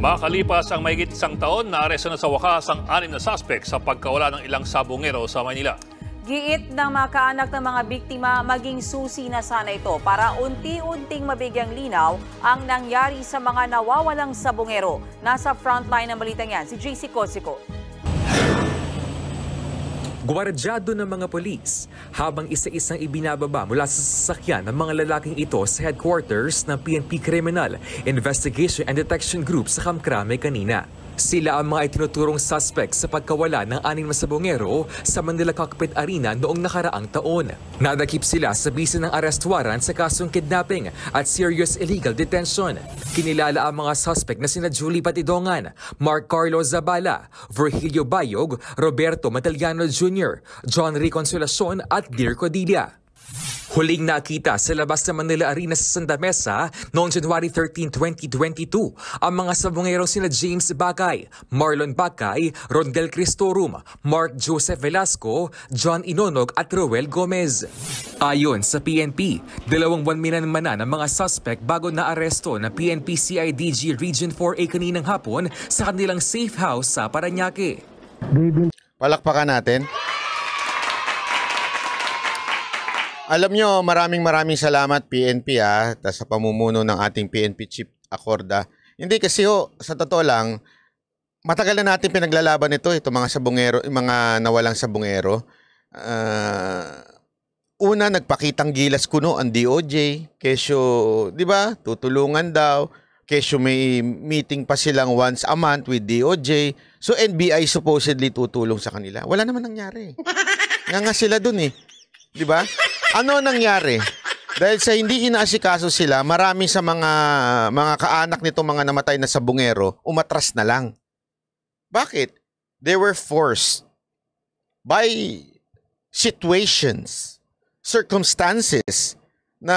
Makalipas ang mahigit isang taon, naaresto na sa wakas ang 6 na suspect sa pagkawala ng ilang sabongero sa Manila. Giit ng mga kaanak ng mga biktima, maging susi na sana ito para unti-unting mabigyang linaw ang nangyari sa mga nawawalang sabongero. Nasa frontline ng balitang yan, si JC Cosico. Gwardyado ng mga polis habang isa-isang ibinababa mula sa sasakyan ng mga lalaking ito sa headquarters ng PNP Criminal Investigation and Detection Group sa Kamkrame kanina. Sila ang mga itinuturong suspect sa pagkawala ng 6 na sabongero sa Manila Cockpit Arena noong nakaraang taon. Nadakip sila sa bisa ng arrest warrant sa kasong kidnapping at serious illegal detention. Kinilala ang mga suspect na sina Julie Batidongan, Mark Carlo Zabala, Virgilio Bayog, Roberto Mataliano Jr., John Ray Consolacion at Dear Codilla. Huling nakita sa labas ng Manila Arena sa Santa Mesa noong January 13, 2022 ang mga sabongero sina James Bakay, Marlon Bakay, Rondel Cristorum, Mark Joseph Velasco, John Inonog at Roel Gomez. Ayon sa PNP, 2 buwan minanmanan ang mga suspect bago naaresto ng PNP CIDG Region 4A kaninang hapon sa kanilang safe house sa Parañaque. Palakpakan natin. Alam nyo, maraming salamat PNP sa pamumuno ng ating PNP Chief Acorda. Hindi kasi sa totoo lang, matagal na natin pinaglalaban ito mga sabongero, mga nawalang sabongero. Una, nagpakitang gilas kuno ang DOJ, kesyo, di ba, tutulungan daw, kesyo may meeting pa silang once a month with DOJ. So NBI supposedly tutulong sa kanila. Wala naman nangyari. Nga sila dun di ba? Ano nangyari? Dahil sa hindi inaasikaso sila, marami sa mga kaanak nito mga namatay na sabongero, umatras na lang. Bakit? They were forced by situations, circumstances na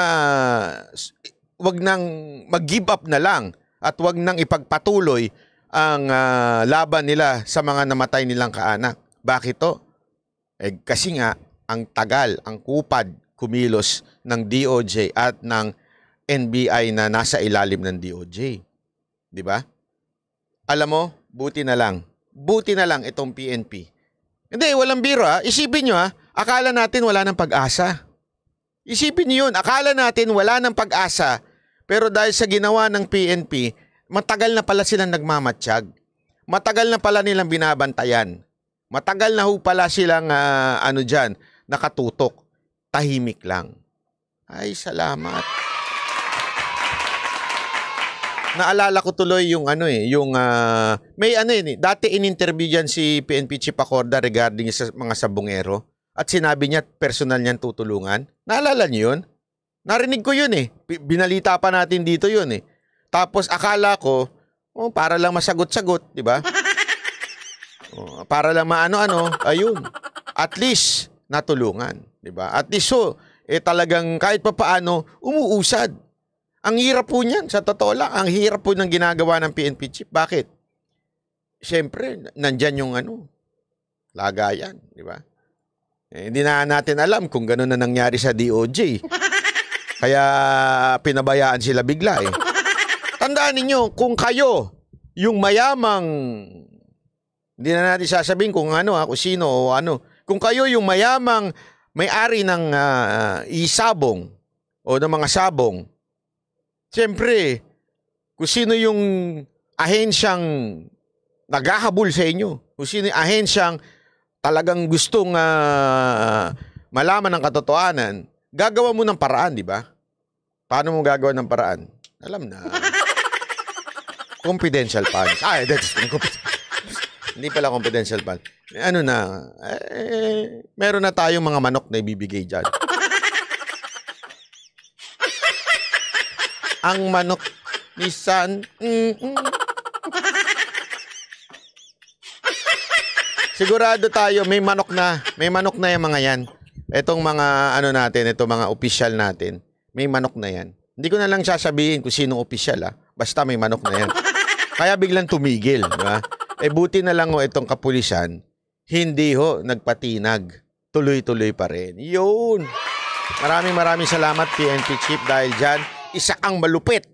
wag nang mag-give up na lang at wag nang ipagpatuloy ang laban nila sa mga namatay nilang kaanak. Bakit to? Kasi nga, ang tagal, ang kupad, kumilos ng DOJ at ng NBI na nasa ilalim ng DOJ. Di ba? Alam mo, buti na lang itong PNP. Hindi, walang biro Isipin nyo akala natin wala ng pag-asa. Isipin nyo yun, akala natin wala ng pag-asa. Pero dahil sa ginawa ng PNP, matagal na pala silang nagmamatsyag. Matagal na pala nilang binabantayan. Matagal na pala silang nakatutok. Tahimik lang. Ay, salamat. Naalala ko tuloy yung dati in-interview diyan si PNP Chief Acorda regarding sa mga sabongero at sinabi niya personal niyang tutulungan. Naalala niyo yun? Narinig ko yun Binalita pa natin dito yun Tapos akala ko, para lang masagot-sagot, di ba? Para lang ayun. At least natulungan, di ba? At least talagang kahit papaano umuusad. Ang hirap po niyan, sa totoo lang, ang hirap po ng ginagawa ng PNP Chief. Bakit? Siyempre, nandyan yung lagayan, di ba? Hindi na natin alam kung gano'n na nangyari sa DOJ. Kaya pinabayaan sila bigla Tandaan ninyo, kung kayo, yung mayamang, hindi na natin sasabihin kung kung sino o kung kayo yung mayamang may-ari ng isabong o ng mga sabong, siyempre, kung sino yung ahensyang naghahabol sa inyo, kung sino yung ahensyang talagang gustong malaman ng katotohanan, gagawa mo ng paraan, di ba? Paano mo gagawa ng paraan? Alam na. Confidential funds. Hindi pala confidential fund. Meron na tayong mga manok na ibibigay dyan. Ang manok ni San. Sigurado tayo, may manok na. May manok na yung mga yan. Itong mga natin, itong mga official natin, may manok na yan. Hindi ko na lang sasabihin kung sinong official Basta may manok na yan. Kaya biglang tumigil, di ba? Buti na lang itong kapulisan, hindi nagpatinag. Tuloy-tuloy pa rin. Yun. Maraming salamat PNP Chief dahil dyan, isa kang malupit